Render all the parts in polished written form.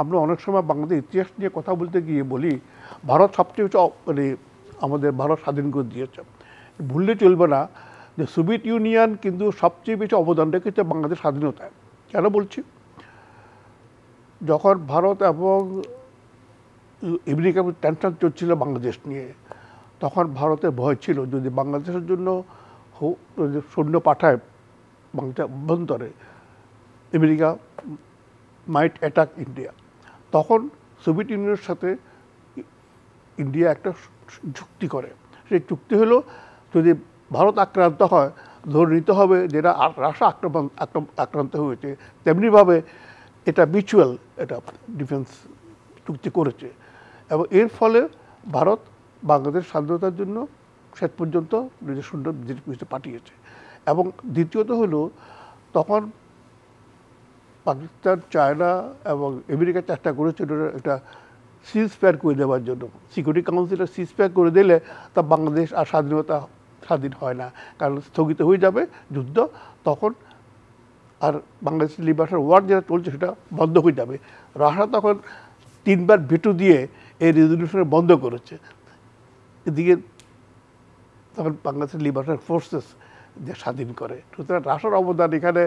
আমরা অনেক সময় বাংলাদেশের ইতিহাস নিয়ে কথা বলতে গিয়ে বলি ভারত সবচেয়ে বেশি মানে আমাদের ভারত স্বাধীন করে দিয়েছে। ভুললে চলবে না যে সোভিয়েত ইউনিয়ন কিন্তু সবচেয়ে বেশি অবদান রেখেছে বাংলাদেশ স্বাধীনতায়। কেন বলছি, যখন ভারত এবং আমেরিকার টেনশন চলছিল বাংলাদেশ নিয়ে, তখন ভারতের ভয় ছিল যদি বাংলাদেশের জন্য সৈন্য পাঠায় বাংলাদেশের অভ্যন্তরে, আমেরিকা মাইট অ্যাটাক ইন্ডিয়া। তখন সোভিয়েত ইউনিয়নের সাথে ইন্ডিয়া একটা চুক্তি করে। সেই চুক্তি হলো যদি ভারত আক্রান্ত হয় ধরে নিতে হবে যেটা রাশিয়া আক্রান্ত হয়েছে, তেমনিভাবে এটা মিউচুয়াল এটা ডিফেন্স চুক্তি করেছে। এবং এর ফলে ভারত বাংলাদেশ স্বাধীনতার জন্য শেষ পর্যন্ত নিজের সৈন্য দেশে পাঠিয়েছে। এবং দ্বিতীয়ত হলো তখন পাকিস্তান, চায়না এবং আমেরিকা চেষ্টা করেছিল একটা সিজ ফায়ার করে দেওয়ার জন্য। সিকিউরিটি কাউন্সিলের সিজ ফায়ার করে দিলে তা বাংলাদেশ আর স্বাধীন হয় না, কারণ স্থগিত হয়ে যাবে যুদ্ধ, তখন আর বাংলাদেশের লিবারেশন ওয়ার যেটা চলছে সেটা বন্ধ হয়ে যাবে। রাশিয়া তখন 3বার ভেটো দিয়ে এই রেজলিউশনে বন্ধ করেছে। এদিকে তখন বাংলাদেশের লিবারেশন ফোর্সেস যে স্বাধীন করে। সুতরাং রাশিয়ার অবদান এখানে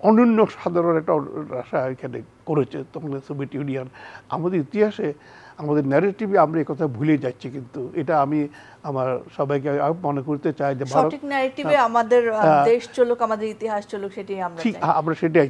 অনন্য সাধারণ একটা রাশিয়া এখানে করেছে তখন সোভিয়েত ইউনিয়ন। আমাদের ইতিহাসে আমাদের ন্যারেটিভে আমরা এই কথা ভুলে যাচ্ছি, কিন্তু এটা আমি আমার সবাইকে মনে করতে চাই যে সঠিক ন্যারেটিভে আমাদের দেশ চলুক, আমাদের ইতিহাস চলুক, সেটাই আমরা চাই। আমরা সেটাই চাই।